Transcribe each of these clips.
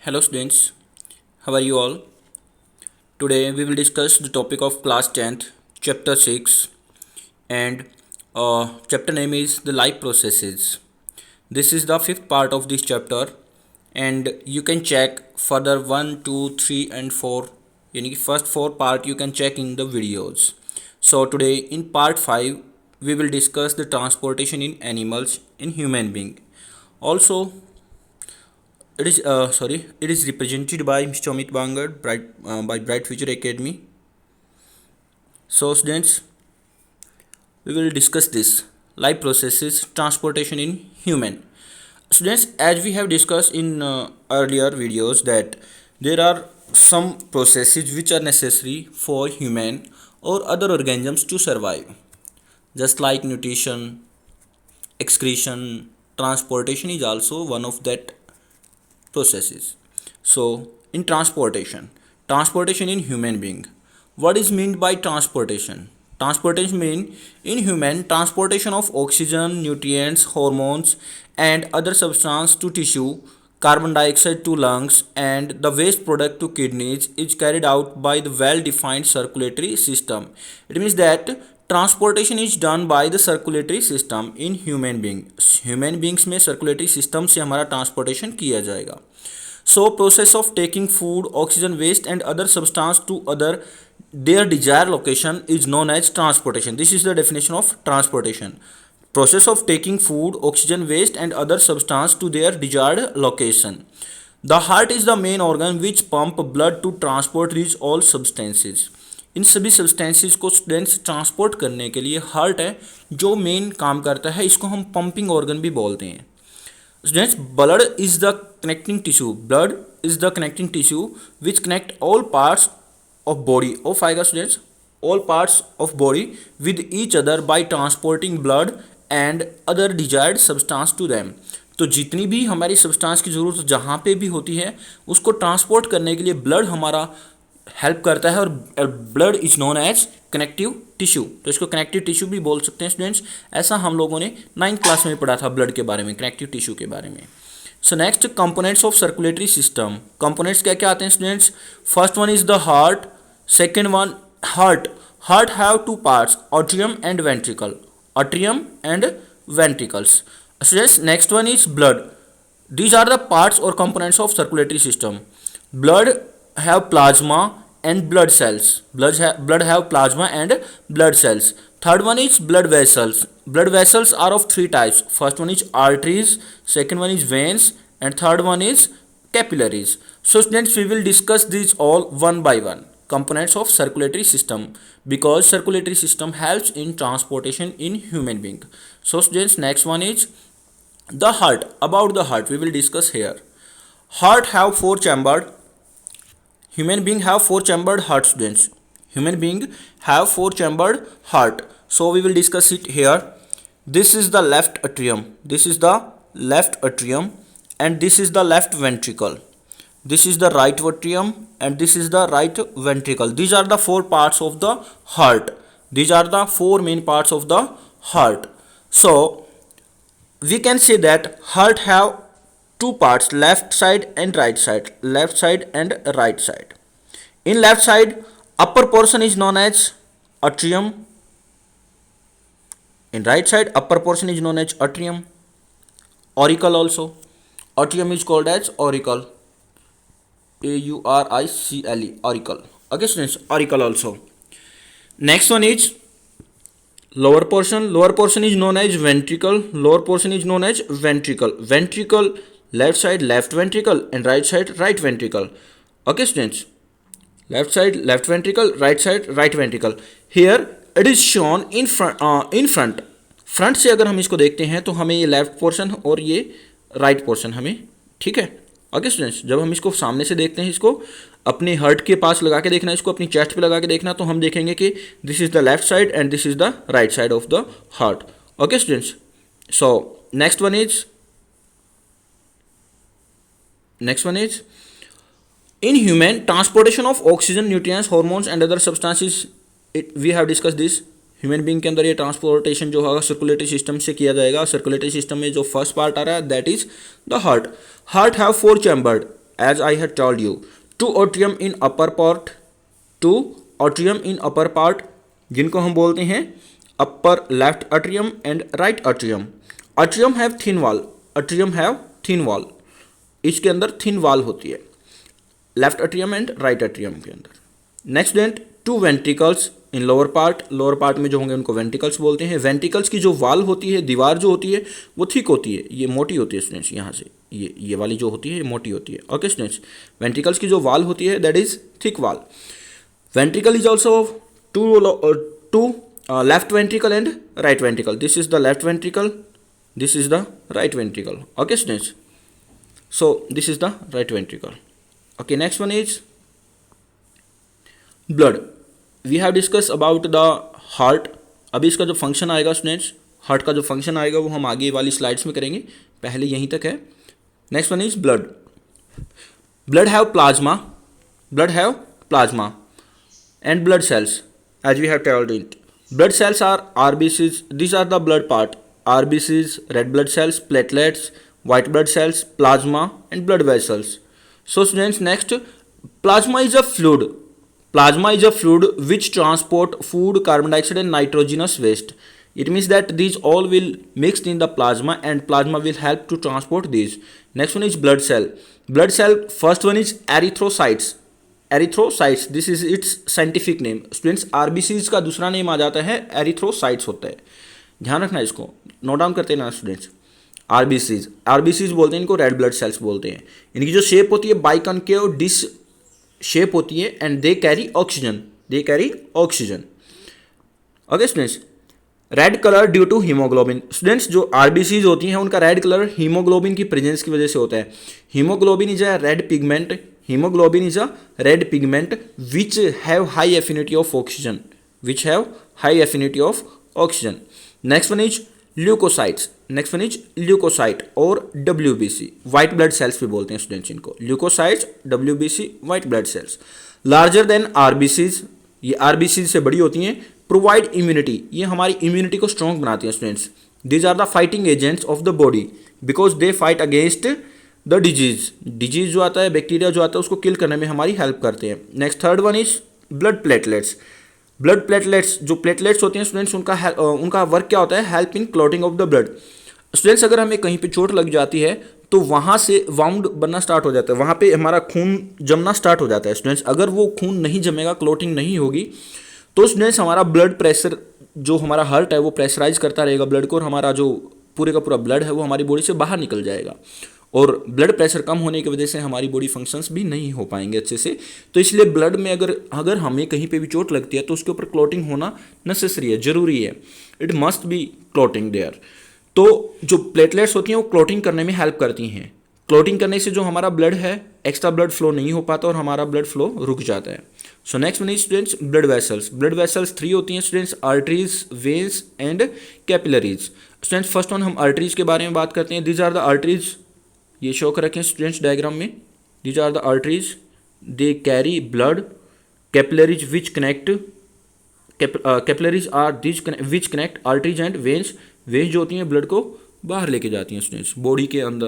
Hello students, how are you all? Today we will discuss the topic of class 10th, chapter 6, and chapter name is the life processes. This is the fifth part of this chapter, and you can check further 1, 2, 3, and 4. Yani first 4 part you can check in the videos. So today in part 5 we will discuss the transportation in animals in human being. Also it is represented by Mr. Amit Bangar by Bright Future Academy. So students, we will discuss this life processes transportation in human. Students, as we have discussed in earlier videos that there are some processes which are necessary for human or other organisms to survive, just like nutrition, excretion, transportation is also one of that processes. So in transportation in human being, what is meant by transportation? Transportation mean in human transportation of oxygen, nutrients, hormones, and other substance to tissue, carbon dioxide to lungs, and the waste product to kidneys is carried out by the well defined circulatory system. It means that transportation is done by the circulatory system in human being. Human beings में circulatory system से हमारा transportation किया जाएगा. So process of taking food, oxygen waste and other substance to other their desired location is known as transportation. This is the definition of transportation. Process of taking food, oxygen waste and other substance to their desired location. The heart is the main organ which pump blood to transport these all substances. इन सभी substances को students transport करने के लिए heart है जो main काम करता है. इसको हम पंपिंग ऑर्गन भी बोलते हैं. Students, blood is the connecting tissue. Blood is the connecting tissue which connect all parts of body. Of आएगा students, all parts of body with each other by transporting blood and other desired substance to them. तो जितनी भी हमारी substance की ज़रूरत जहाँ पे भी होती है उसको ट्रांसपोर्ट करने के लिए ब्लड हमारा हेल्प करता है. और blood is known as connective tissue. तो इसको कनेक्टिव टिश्यू भी बोल सकते हैं स्टूडेंट्स. ऐसा हम लोगों ने 9th क्लास में पढ़ा था ब्लड के बारे में, कनेक्टिव टिश्यू के बारे में. So next, components of circulatory system. Components क्या क्या आते हैं students? First one is the heart. Second one heart. Heart have two parts, atrium and ventricle. Atrium and ventricles. Students, next one is blood. These are the parts or components of circulatory system. Blood have plasma and blood cells. Blood have plasma and blood cells. Third one is blood vessels. Blood vessels are of three types. First one is arteries, second one is veins, and third one is capillaries. So students, we will discuss these all one by one. Components of circulatory system, because circulatory system helps in transportation in human being. So students, next one is the heart. About the heart we will discuss here. Heart have four chambered. Human being have four chambered heart, students. Human being have four chambered heart. So we will discuss it here. This is the left atrium. This is the left atrium, and this is the left ventricle. This is the right atrium, and this is the right ventricle. These are the four parts of the heart. These are the four main parts of the heart. So we can say that heart have two parts, left side and right side. Left side and right side. In left side, upper portion is known as atrium. In right side, upper portion is known as atrium. Auricle also. Atrium is called as auricle. Auricle. Auricle. Okay students, auricle also. Next one is lower portion. Lower portion is known as ventricle. Lower portion is known as ventricle. Ventricle, left side left ventricle, and right side right ventricle. Okay students, left side left ventricle, right side right ventricle. Here it is shown in front. Front से अगर हम इसको देखते हैं तो हमें ये left portion और ये राइट पोर्शन हमें, ठीक है. ओके स्टूडेंट्स, जब हम इसको सामने से देखते हैं, इसको अपने हार्ट के पास लगा के देखना, इसको अपनी चेस्ट पे लगा के देखना, तो हम देखेंगे कि this is the left side and this is the right side of the heart. Okay students, so next one is in human transportation of oxygen, nutrients, hormones and other substances. We have discussed this. Human being के अंदर ये transportation जो होगा circulatory system से किया जाएगा. Circulatory system में जो फर्स्ट पार्ट आ रहा है that is the heart. Heart have four chambered. as I had told you. Two atrium in upper part, two atrium in upper part, जिनको हम बोलते हैं upper left atrium and right atrium. Atrium have thin wall. Atrium have thin wall. इसके अंदर thin wall होती है left atrium and right atrium के अंदर. Next then two ventricles in lower part. Lower part में जो होंगे उनको वेंट्रिकल्स बोलते हैं. वेंट्रिकल्स की जो वाल होती है, दीवार जो होती है वो थिक होती है, ये मोटी होती है स्टूडेंट्स. यहाँ से ये वाली जो होती है ये मोटी होती है. ओके स्टूडेंट्स, वेंट्रिकल्स की जो वाल होती है that is thick wall. Ventricle is also two left ventricle and right ventricle. This is the left ventricle, this is the right ventricle. Okay students, so this is the right ventricle. Okay, next one is blood. We have discussed about the heart. अभी इसका जो function आएगा students, heart का जो function आएगा वो हम आगे वाली स्लाइड्स में करेंगे, पहले यहीं तक है. Next one is blood. Blood have plasma, blood have plasma and blood cells as we have told it. Blood cells are RBCs. these are the blood part. RBCs, red blood cells, platelets, white blood cells, plasma and blood vessels. So students, next, plasma is a fluid. Plasma is a fluid which transport food, carbon dioxide and nitrogenous waste. It means that these all will mixed in the plasma and plasma will help to transport these. Next one is blood cell. Blood cell, first one is erythrocytes. Erythrocytes, this is its scientific name. Students, RBCs का दूसरा name आ जाता है erythrocytes होता है, ध्यान रखना इसको, note down करते हैं ना स्टूडेंट्स. आरबीसीज बोलते हैं इनको, रेड ब्लड सेल्स बोलते हैं. इनकी जो शेप होती है बाइकनकेव डिश शेप होती है and they carry oxygen. Okay students, red colour due to haemoglobin. Students, जो आरबीसीज होती हैं उनका रेड कलर हीमोग्लोबिन की प्रेजेंस की वजह से होता है. Haemoglobin is a red pigment. Haemoglobin is a red pigment which have high affinity of oxygen. Next one is leukocytes. Next one is leukocyte और WBC, वाइट ब्लड सेल्स भी बोलते हैं स्टूडेंट्स इनको. Leukocytes, WBC, white blood sales. Larger than RBCs, ये RBCs से बड़ी होती हैं. प्रोवाइड इम्यूनिटी, ये हमारी इम्यूनिटी को स्ट्रॉन्ग बनाती हैं students. These are the fighting agents of the body because they fight against the disease जो आता है, बैक्टीरिया जो आता है उसको किल करने में हमारी हेल्प करते हैं. Next third one is blood platelets. Blood platelets, जो प्लेटलेट्स होते हैं स्टूडेंट्स, उनका वर्क क्या होता है, help in clotting of the blood. Students, अगर हमें कहीं पे चोट लग जाती है तो वहाँ से वाउंड बनना स्टार्ट हो जाता है, वहाँ पे हमारा खून जमना स्टार्ट हो जाता है स्टूडेंट्स. अगर वो खून नहीं जमेगा, क्लॉटिंग नहीं होगी, तो स्टूडेंट्स हमारा ब्लड प्रेशर, जो हमारा हार्ट है वो प्रेशराइज करता रहेगा ब्लड को, और हमारा जो पूरे का पूरा ब्लड है वो हमारी बॉडी से बाहर निकल जाएगा. और ब्लड प्रेशर कम होने की वजह से हमारी बॉडी फंक्शंस भी नहीं हो पाएंगे अच्छे से. तो इसलिए ब्लड में अगर हमें कहीं पे भी चोट लगती है तो उसके ऊपर क्लॉटिंग होना नेसेसरी है, जरूरी है. It must be clotting there. तो जो प्लेटलेट्स होती हैं वो क्लॉटिंग करने में हेल्प करती हैं. क्लॉटिंग करने से जो हमारा ब्लड है, एक्स्ट्रा ब्लड फ्लो नहीं हो पाता और हमारा ब्लड फ्लो रुक जाता है. So next one is students blood vessels. Blood vessels 3 होती हैं students, arteries, veins and capillaries. Students, first one हम आर्टरीज के बारे में बात करते हैं. दीज आर द आर्टरीज, ये शो कर रखें स्टूडेंट्स डायग्राम में. These are the arteries, they carry blood. Capillaries which connect, capillaries are these which connect arteries and veins. Veins जो होती हैं ब्लड को बाहर लेके जाती हैं स्टूडेंट्स बॉडी के अंदर.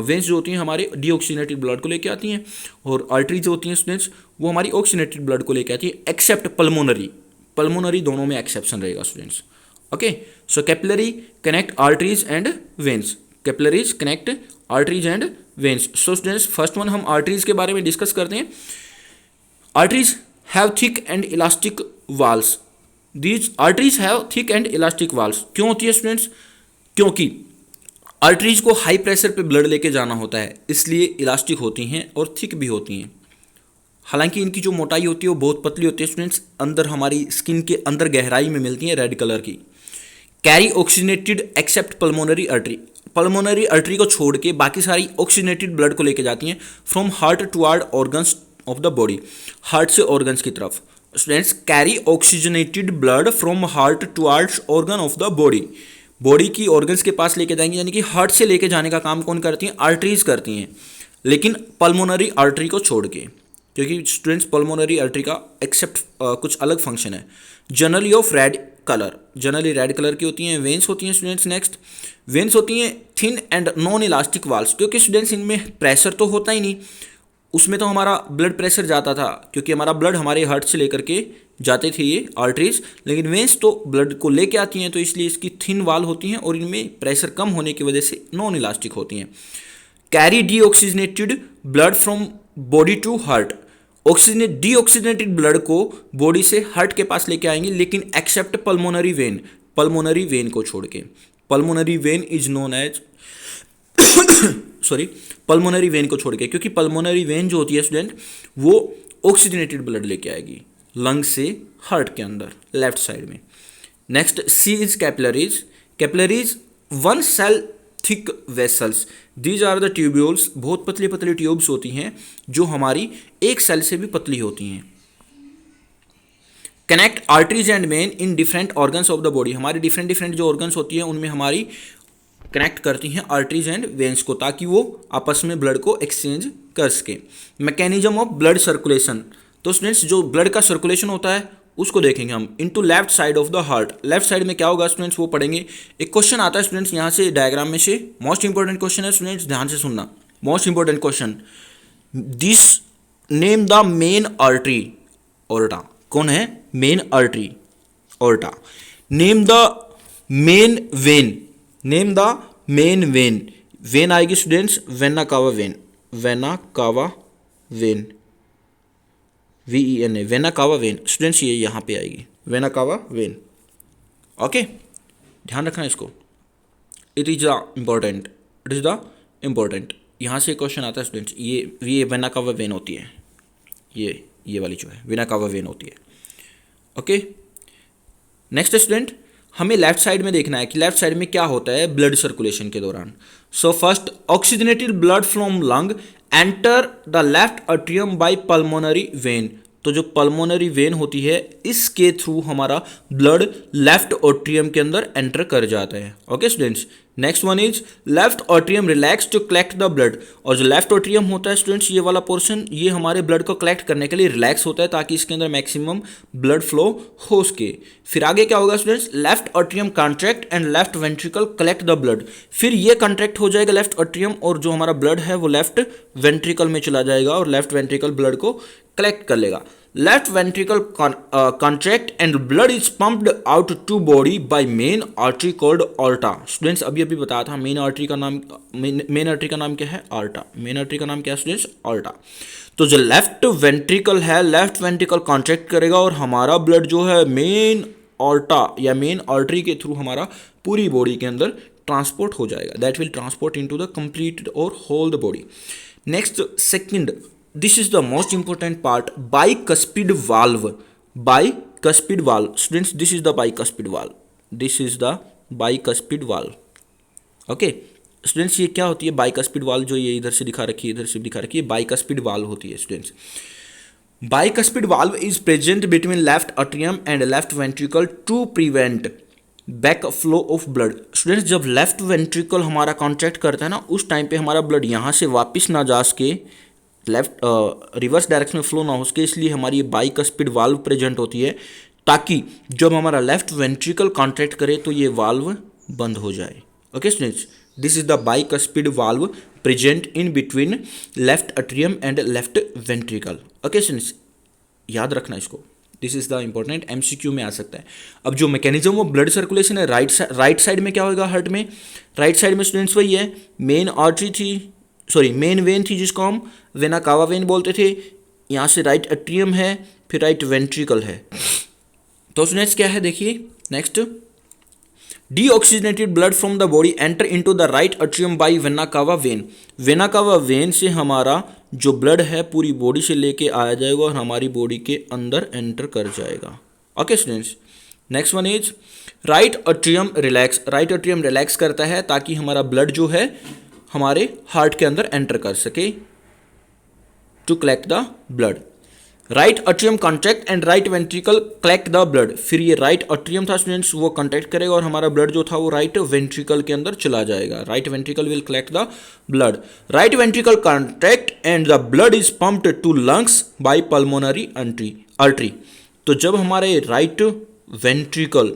वेन्स जो होती हैं हमारे डीऑक्सीनेटेड ब्लड को लेके आती हैं, और आर्टरीज जो होती हैं स्टूडेंट्स वो हमारी ऑक्सीनेटेड ब्लड को लेके आती है, एक्सेप्ट पल्मोनरी दोनों में एक्सेप्शन रहेगा students. Okay, so capillary connect arteries and veins. Capillaries connect arteries and veins. So students, first one हम आर्टरीज के बारे में डिस्कस करते हैं. Arteries have thick and elastic walls. These arteries have thick and elastic walls. क्यों होती है students? क्योंकि आर्टरीज को हाई प्रेशर पे ब्लड लेके जाना होता है, इसलिए इलास्टिक होती हैं और थिक भी होती हैं. हालांकि इनकी जो मोटाई होती है वो बहुत पतली होती है स्टूडेंट्स, अंदर हमारी स्किन के अंदर गहराई में मिलती हैं, रेड कलर की. Carry oxygenated accept pulmonary artery. Pulmonary artery को छोड़ के बाकी सारी ऑक्सीजनेटेड ब्लड को लेके जाती हैं from heart toward organs of the body. Heart से ऑर्गन्स की तरफ. Students, carry oxygenated blood from heart towards organ of the body. Body की ऑर्गन्स के पास लेके जाएंगे, यानी कि हार्ट से लेके जाने का काम कौन करती हैं? आर्टरीज करती हैं, लेकिन पल्मोनरी आर्टरी को छोड़ के, क्योंकि स्टूडेंट्स पल्मोनरी आर्टरी का एक्सेप्ट कुछ अलग फंक्शन है. Generally of red colour, generally red colour की होती हैं। वेन्स होती हैं स्टूडेंट्स, नेक्स्ट वेन्स होती हैं thin and non elastic walls, क्योंकि स्टूडेंट्स इनमें प्रेशर तो होता ही नहीं, उसमें तो हमारा ब्लड प्रेशर जाता था, क्योंकि हमारा ब्लड हमारे हार्ट से लेकर के जाते थे ये आर्टरीज, लेकिन वेन्स तो ब्लड को लेके आती हैं, तो इसलिए इसकी थिन वाल होती हैं और इनमें प्रेशर कम होने की वजह से नॉन इलास्टिक होती हैं। Carry deoxygenated blood from body to heart, deoxygenated blood को बॉडी से हार्ट के पास लेके आएंगे, लेकिन except pulmonary vein, pulmonary vein को छोड़ के। Pulmonary vein is known as sorry, pulmonary vein को छोड़ के, क्योंकि पल्मोनरी वेन जो होती है स्टूडेंट वो ऑक्सीजनेटेड ब्लड लेके आएगी लंग से हार्ट के अंदर लेफ्ट साइड में। Next C is capillaries, capillaries one cell thick vessels, these are the tubules, बहुत पतली पतली ट्यूब्स होती हैं जो हमारी एक सेल से भी पतली होती हैं। Connect arteries and when in different organs of the body, हमारी डिफरेंट डिफरेंट जो ऑर्गन्स होती हैं उनमें हमारी कनेक्ट करती हैं आर्टरीज एंड वेन्स को, ताकि वो आपस में ब्लड को एक्सचेंज कर सके। मैकेनिज्म ऑफ ब्लड सर्कुलेशन, तो स्टूडेंट्स जो ब्लड का सर्कुलेशन होता है उसको देखेंगे हम। Into left side of the heart, left side में क्या होगा स्टूडेंट्स वो पढ़ेंगे। एक क्वेश्चन आता है स्टूडेंट्स यहाँ से डायग्राम में से, मोस्ट इंपॉर्टेंट क्वेश्चन है स्टूडेंट्स, ध्यान से सुनना, most important question. This name the main artery, aorta, कौन है main artery, aorta. Name the main vein, name the main vein, vein आएगी students vena cava vein, vena cava vein, VENA, vena cava vein students, ये यहाँ पे आएगी vena cava when. Okay, ध्यान रखना इसको, it is the important, it is the important. यहाँ से क्वेश्चन आता है स्टूडेंट्स, ये वेना कावा वेन होती है, ये वाली जो है वेना कावा वेन होती है। ओके, नेक्स्ट स्टूडेंट हमें लेफ्ट साइड में देखना है कि लेफ्ट साइड में क्या होता है ब्लड सर्कुलेशन के दौरान। So first, oxygenated blood from lung enter the left atrium by pulmonary vein, तो जो पल्मोनरी वेन होती है इसके थ्रू हमारा ब्लड लेफ्ट एट्रियम के अंदर एंटर कर जाता है। Okay students, next one is left atrium relax to collect the blood, और जो लेफ्ट एट्रियम होता है स्टूडेंट्स ये वाला पोर्शन, ये हमारे ब्लड को कलेक्ट करने के लिए रिलैक्स होता है ताकि इसके अंदर मैक्सिमम ब्लड फ्लो हो सके। फिर आगे क्या होगा students, left atrium contract and left ventricle collect the blood, फिर ये कॉन्ट्रैक्ट हो जाएगा लेफ्ट एट्रियम और जो हमारा ब्लड है वो लेफ्ट वेंट्रिकल में चला जाएगा और लेफ्ट वेंट्रिकल ब्लड को कलेक्ट कर लेगा। Left ventricle contract and blood is pumped out to body by main artery called aorta. Students अभी बताया था मेन आर्टरी का नाम, मेन आर्टरी का नाम क्या है, ऑर्टा। मेन आर्टरी का नाम क्या है स्टूडेंट्स, ऑर्टा। तो जो लेफ्ट वेंट्रिकल है, लेफ्ट वेंट्रिकल कॉन्ट्रैक्ट करेगा और हमारा ब्लड जो है मेन ऑर्टा या मेन आर्टरी के थ्रू हमारा पूरी बॉडी के अंदर ट्रांसपोर्ट हो जाएगा, that will transport into the complete और whole the body. Next second, this is the most important part, bicuspid valve, bicuspid valve students, this is the bicuspid valve, this is the bicuspid valve। Okay students, ये क्या होती है bicuspid valve, जो ये इधर से दिखा रखी है, इधर से दिखा रखी है, bicuspid valve होती है students. bicuspid valve is present between left atrium and left ventricle to prevent back flow of blood. Students जब लेफ्ट वेंट्रिकल हमारा कॉन्ट्रैक्ट करता है ना, उस टाइम पे हमारा ब्लड यहाँ से वापस ना जा सके, लेफ्ट रिवर्स डायरेक्शन में फ्लो ना हो सके, इसलिए हमारी बाइकस्पिड वाल्व प्रेजेंट होती है ताकि जब हमारा लेफ्ट वेंट्रिकल कॉन्ट्रैक्ट करे तो ये वाल्व बंद हो जाए। Okay students, this is the bicuspid valve present in between left atrium and left ventricle. Okay students, याद रखना इसको, this is the important, MCQ में आ सकता है। अब जो मैकेनिज्म ऑफ ब्लड सर्कुलेशन है राइट साइड में क्या होगा हार्ट में, राइट साइड में स्टूडेंट्स वही है, मेन आर्टरी थी, सॉरी मेन वेन थी जिसको हम वेना कावा वेन बोलते थे, यहाँ से राइट एट्रियम है, फिर राइट वेंट्रिकल है। तो स्टूडेंट्स क्या है देखिए, next, deoxygenated blood from the body enter into the right atrium by vena cava vein, vena cava vein से हमारा जो ब्लड है पूरी बॉडी से लेके आया जाएगा और हमारी बॉडी के अंदर एंटर कर जाएगा। Okay students, next one is right atrium relax, right atrium relax करता है ताकि हमारा ब्लड जो है हमारे हार्ट के अंदर एंटर कर सके to collect the blood. Right atrium contract and right ventricle collect the blood, फिर ये राइट अट्रियम था स्टूडेंट्स वो कॉन्ट्रैक्ट करेगा और हमारा ब्लड जो था वो राइट वेंट्रिकल के अंदर चला जाएगा, right ventricle will collect the blood. Right ventricle contract and the blood is pumped to lungs by pulmonary artery, तो जब हमारे राइट वेंट्रिकल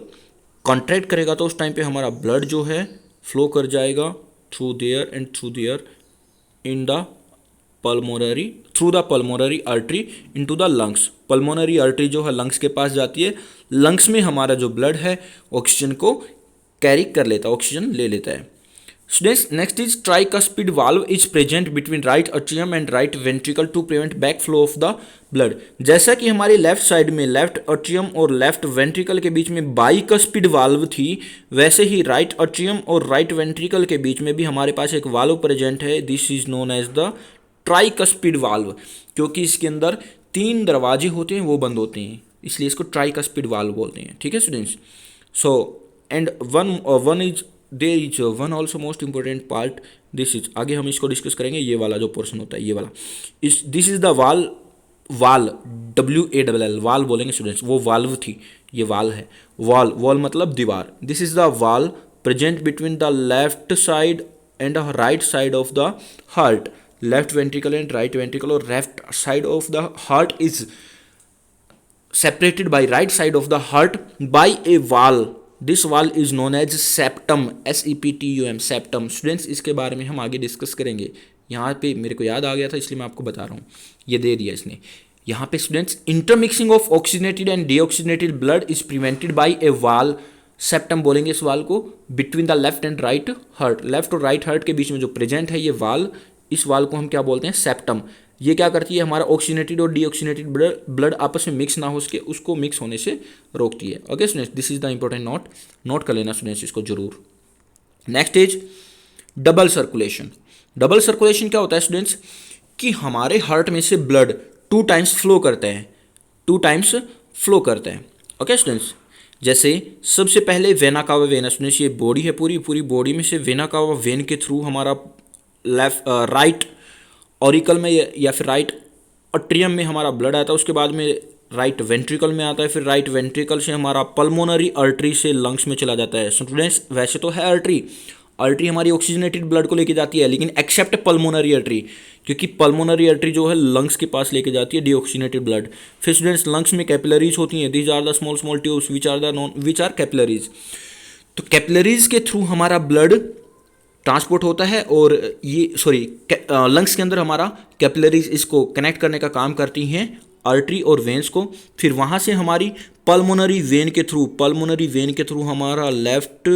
कॉन्ट्रैक्ट करेगा तो उस टाइम पे हमारा ब्लड जो है फ्लो कर जाएगा through there and through there in the pulmonary through the pulmonary artery into the lungs. Pulmonary artery जो है लंग्स के पास जाती है, लंग्स में हमारा जो ब्लड है ऑक्सीजन को कैरी कर लेता है, ऑक्सीजन ले लेता है। Students next is tricuspid valve is present between right atrium and right ventricle to prevent back flow of the blood. जैसा कि हमारी लेफ्ट साइड में लेफ्ट अट्रियम और लेफ्ट वेंट्रिकल के बीच में बाइकस्पिड वाल्व थी, वैसे ही राइट अट्रियम और राइट वेंट्रिकल के बीच में भी हमारे पास एक वाल्व प्रेजेंट है। This is known as the tricuspid valve, क्योंकि इसके अंदर 3 दरवाजे होते हैं वो बंद होते हैं, इसलिए इसको ट्राइकस्पिड वाल्व बोलते हैं। ठीक है students. So and one is there is one also most important part, this is, आगे हम इसको डिस्कस करेंगे, ये वाला जो पोर्शन होता है ये वाला, इस दिस इज द वाल WALL वाल बोलेंगे स्टूडेंट्स, वो वाल्व थी, ये वाल है, वॉल मतलब दीवार। This is the wall present between the left side and right side of the heart. Left ventricle and right ventricle और left side of the heart is separated by right side of the heart by a wall. This wall is known as septum, SEPTUM, septum. Students इसके बारे में हम आगे discuss करेंगे। यहाँ पे मेरे को याद आ गया था इसलिए मैं आपको बता रहा हूँ, ये दे दिया इसने। यहाँ पे students intermixing of oxygenated and deoxygenated blood is prevented by a wall, septum बोलेंगे इस वाल को, between the left and right heart. लेफ्ट और राइट हार्ट के बीच में जो प्रेजेंट है ये वाल, इस वाल को हम क्या बोलते हैं, सेप्टम। ये क्या करती है, हमारा ऑक्सीजनेटेड और डीऑक्सीजनेटेड ब्लड आपस में मिक्स ना हो सके, उसको मिक्स होने से रोकती है। Okay students, this is the important note कर लेना स्टूडेंट्स इसको जरूर। Next is double circulation. Double circulation क्या होता है स्टूडेंट्स, कि हमारे हार्ट में से ब्लड 2 टाइम्स फ्लो करते हैं, 2 टाइम्स फ्लो करते हैं। ओके स्टूडेंट्स, जैसे सबसे पहले वेना कावा वेना, स्टूडेंट्स ये बॉडी है, पूरी बॉडी में से वेना कावा वेन के थ्रू हमारा राइट ऑरिकल में या फिर राइट अट्रियम में हमारा ब्लड आता है, उसके बाद में राइट वेंट्रिकल में आता है, फिर राइट वेंट्रिकल से हमारा पल्मोनरी आर्टरी से लंग्स में चला जाता है। स्टूडेंट्स वैसे तो है आर्टरी हमारी ऑक्सीजनेटेड ब्लड को लेके जाती है, लेकिन एक्सेप्ट पल्मोनरी आर्टरी, क्योंकि पल्मोनरी आर्टरी जो है लंग्स के पास लेके जाती है डीऑक्सीजनेटेड ब्लड। फिर स्टूडेंट्स लंग्स में कैपिलरीज होती हैं, these are the small tubes which are capillaries. तो कैपिलरीज के थ्रू हमारा ब्लड ट्रांसपोर्ट होता है, और ये लंग्स के अंदर हमारा कैपिलरीज इसको कनेक्ट करने का काम करती हैं, आर्टरी और वेन्स को। फिर वहाँ से हमारी पल्मोनरी वेन के थ्रू हमारा लेफ्ट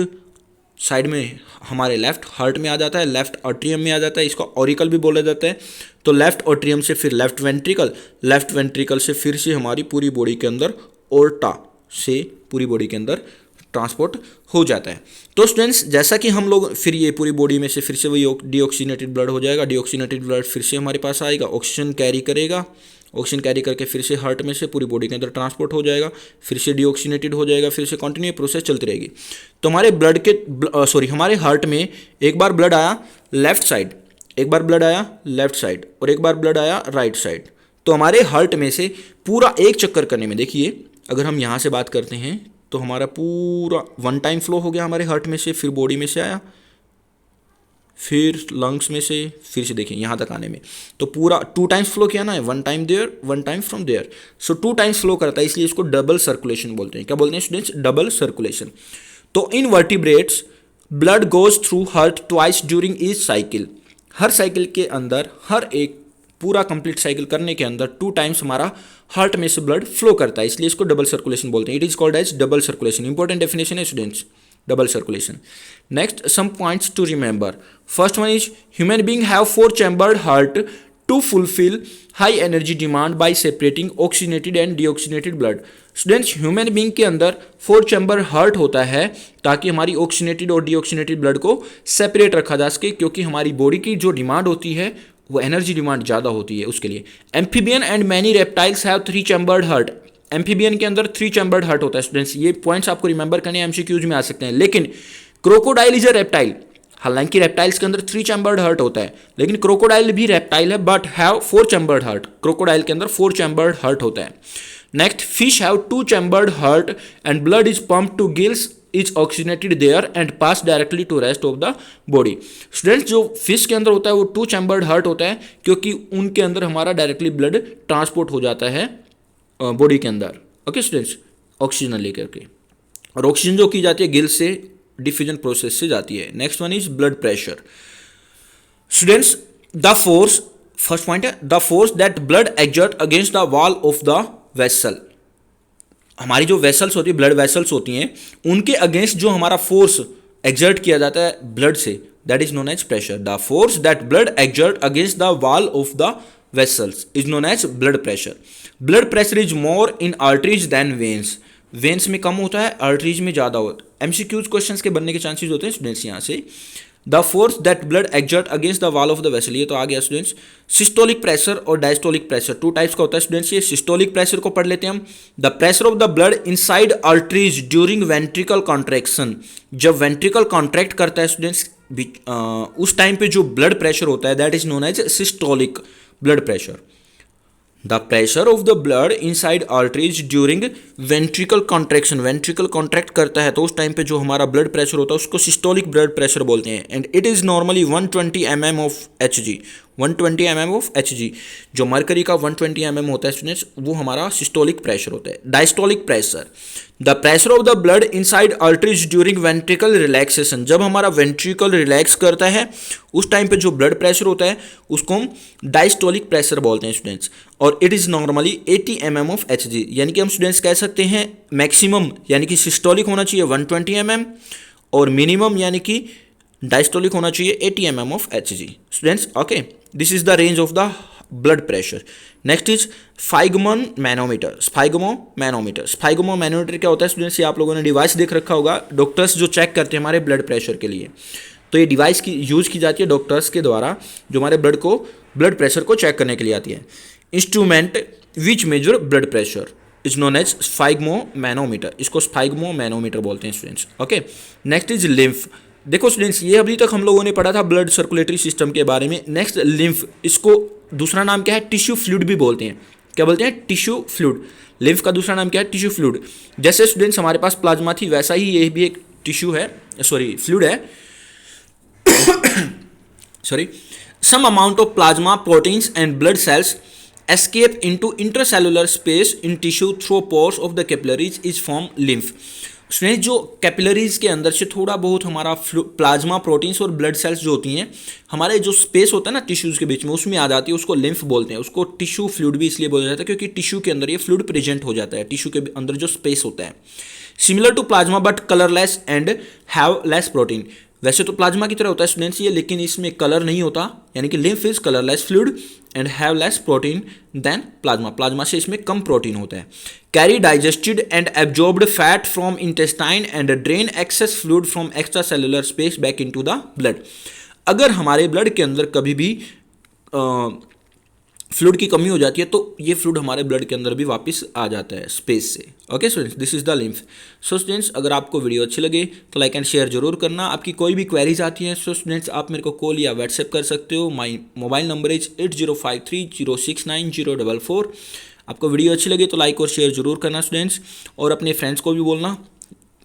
साइड में, हमारे लेफ्ट हार्ट में आ जाता है, लेफ्ट आर्ट्रियम में आ जाता है, इसको ऑरिकल भी बोला जाता है। तो लेफ्ट आर्ट्रियम से फिर लेफ्ट वेंट्रिकल से फिर से हमारी पूरी बॉडी के अंदर ओर्टा से पूरी बॉडी के अंदर ट्रांसपोर्ट हो जाता है। तो स्टूडेंट्स जैसा कि हम लोग फिर ये पूरी बॉडी में से फिर से वही डीऑक्सीजनेटेड ब्लड हो जाएगा, डीऑक्सीजनेटेड ब्लड फिर से हमारे पास आएगा, ऑक्सीजन कैरी करेगा, ऑक्सीजन कैरी करके फिर से हार्ट में से पूरी बॉडी के अंदर ट्रांसपोर्ट हो जाएगा, फिर से डीऑक्सीजनेटेड हो जाएगा, फिर से कंटिन्यू प्रोसेस चलती रहेगी। तो हमारे हार्ट में एक बार ब्लड आया लेफ्ट साइड, एक बार ब्लड आया लेफ्ट साइड, और एक बार ब्लड आया राइट साइड। तो हमारे हार्ट में से पूरा एक चक्कर करने में, देखिए अगर हम यहाँ से बात करते हैं तो हमारा पूरा 1 टाइम फ्लो हो गया हमारे हार्ट में से, फिर बॉडी में से आया, फिर लंग्स में से, फिर से देखिए यहाँ तक आने में, तो पूरा 2 टाइम्स फ्लो किया ना, 1 time there 1 time from there, so 2 times flow करता है, इसलिए इसको डबल सर्कुलेशन बोलते हैं। क्या बोलते हैं स्टूडेंट्स, डबल सर्कुलेशन। तो in vertebrates blood goes through heart twice during each cycle. हर साइकिल के अंदर, हर एक पूरा कंप्लीट साइकिल करने के अंदर 2 टाइम्स हमारा हार्ट में से ब्लड फ्लो करता है, इसलिए इसको डबल सर्कुलेशन बोलते हैं। It is called as double circulation. Important definition है students, double circulation. Next some points to remember. First one is human being have 4 chambered heart to fulfil high energy demand by separating oxygenated and deoxygenated blood. Students human being के अंदर 4 chamber heart होता है ताकि हमारी oxygenated और deoxygenated blood को separate रखा जा सके, क्योंकि हमारी बॉडी की जो डिमांड होती है वो एनर्जी डिमांड ज़्यादा होती है उसके लिए। Amphibian and many reptiles have 3 chambered heart. Amphibian के अंदर 3 चैम्बर्ड हार्ट होता है स्टूडेंट्स, ये पॉइंट्स आपको रिमेंबर करने एमसीक्यूज में आ सकते हैं। लेकिन क्रोकोडाइल इज अ रेप्टाइल, हालांकि रेप्टाइल्स के अंदर 3 चैम्बर्ड हार्ट होता है, लेकिन क्रोकोडाइल भी रेप्टाइल है but have 4 chambered heart. Crocodile के अंदर 4 चैम्बर्ड हार्ट होता है। Next fish have 2 chambered heart and blood is pumped to gills is oxygenated there and pass directly to rest of the body. Students जो fish के अंदर होता है वो 2 चैम्बर्ड हार्ट होता है, क्योंकि उनके अंदर हमारा डायरेक्टली ब्लड ट्रांसपोर्ट हो जाता है बॉडी के अंदर। ओके स्टूडेंट्स, ऑक्सीजन लेकर के। और ऑक्सीजन जो की जाती है गिल से डिफ्यूजन प्रोसेस से जाती है। Next one is blood pressure. Students, the force, first point है the force that blood exert against the wall of the vessel. हमारी जो वेसल्स होती है, ब्लड वेसल्स होती हैं, उनके अगेंस्ट जो हमारा फोर्स एक्सर्ट किया जाता है ब्लड से, that is known as pressure. The force that blood exert against the wall of the vessels is known as blood pressure. Blood pressure is more in arteries than veins. Veins में कम होता है, arteries में ज़्यादा होता है। MCQs questions के बनने के चांसेस होते हैं स्टूडेंट्स यहाँ से। The force that blood exert against the wall of the vessel, ये तो आ गया स्टूडेंट्स। सिस्टोलिक प्रेशर और डायस्टोलिक प्रेशर टू टाइप्स का होता है स्टूडेंट्स। ये सिस्टोलिक प्रेशर को पढ़ लेते हैं हम। The pressure of the blood inside arteries during ventricle contraction, जब वेंट्रिकल कॉन्ट्रैक्ट करता है स्टूडेंट्स उस टाइम पे जो ब्लड प्रेशर होता है that is known as systolic blood pressure. The pressure of the blood inside arteries during ventricle contraction, ventricle contract करता है तो उस टाइम पे जो हमारा ब्लड प्रेशर होता है उसको सिस्टोलिक ब्लड प्रेशर बोलते हैं। And it is normally 120 mm of Hg, 120 mm of Hg। जो मरकरी का 120 mm होता है स्टूडेंट्स वो हमारा सिस्टोलिक प्रेशर होता है। Diastolic pressure, the pressure of the blood inside arteries during ventricle relaxation, जब हमारा वेंट्रिकल रिलैक्स करता है उस टाइम पे जो ब्लड प्रेशर होता है उसको हम डायस्टोलिक प्रेशर बोलते हैं स्टूडेंट्स। और it is normally 80 mm of Hg, यानी कि हम स्टूडेंट्स कह सकते हैं मैक्सिमम यानी कि सिस्टोलिक होना चाहिए 120 mm और मिनिमम यानी कि डायस्टोलिक होना चाहिए 80 mm of Hg students. Okay, this is the range of the blood pressure. Next is sphygmomanometer, sphygmomanometer. Sphygmomanometer क्या होता है स्टूडेंट्स? ये आप लोगों ने डिवाइस देख रखा होगा, डॉक्टर्स जो चेक करते हैं हमारे ब्लड प्रेशर के लिए, तो ये डिवाइस की यूज़ की जाती है डॉक्टर्स के द्वारा जो हमारे ब्लड प्रेशर को चेक करने के लिए आती है। Instrument which measure blood pressure is known as sphygmomanometer, इसको स्फाइगमो मैनोमीटर बोलते हैं students. Okay, next is lymph. देखो स्टूडेंट्स, ये अभी तक हम लोगों ने पढ़ा था ब्लड सर्कुलेटरी सिस्टम के बारे में। नेक्स्ट लिम्फ, इसको दूसरा नाम क्या है? टिश्यू फ्लूइड भी बोलते हैं। क्या बोलते हैं? Tissue fluid. लिम्फ का दूसरा नाम क्या है? Tissue fluid. जैसे स्टूडेंट्स हमारे पास प्लाज्मा थी वैसा ही ये भी एक टिश्यू है, सॉरी फ्लूइड है, sorry. Some amount of plasma proteins and blood cells escape into intercellular space in tissue through pores of the capillaries is formed lymph। Student जो कैपिलरीज के अंदर से थोड़ा बहुत हमारा प्लाज्मा प्रोटीन्स और ब्लड सेल्स जो होती हैं हमारे जो स्पेस होता है ना टिश्यूज़ के बीच में उसमें आ जाती है, उसको लिम्फ बोलते हैं। उसको टिश्यू फ्लूइड भी इसलिए बोला जाता है क्योंकि टिश्यू के अंदर ये फ्लूइड प्रेजेंट हो जाता है, टिश्यू के अंदर जो स्पेस होता है। Similar to plasma but colourless and have less protein. वैसे तो प्लाज्मा की तरह होता है स्टूडेंट्स ये, लेकिन इसमें कलर नहीं होता, यानी कि lymph is colourless fluid and have less protein than plasma. Plasma से इसमें कम प्रोटीन होता है। Carry digested and absorbed fat from intestine and drain excess fluid from extra cellular space back into the blood. अगर हमारे blood के अंदर कभी भी फ्लूइड की कमी हो जाती है तो ये फ्लूइड हमारे ब्लड के अंदर भी वापस आ जाता है स्पेस से। Okay students, this is the lymph. So students, अगर आपको वीडियो अच्छी लगे तो लाइक एंड शेयर जरूर करना। आपकी कोई भी क्वेरीज आती हैं सो स्टूडेंट्स आप मेरे को कॉल या व्हाट्सएप कर सकते हो। My mobile number is 8053069044। आपको वीडियो अच्छी लगे तो लाइक और शेयर जरूर करना स्टूडेंट्स, और अपने फ्रेंड्स को भी बोलना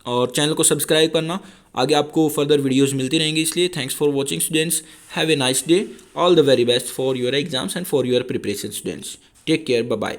और चैनल को सब्सक्राइब करना। आगे आपको फर्दर वीडियोस मिलती रहेंगी, इसलिए thanks for watching students. Have a nice day, all the very best for your exams and for your preparation students. Take care, bye bye.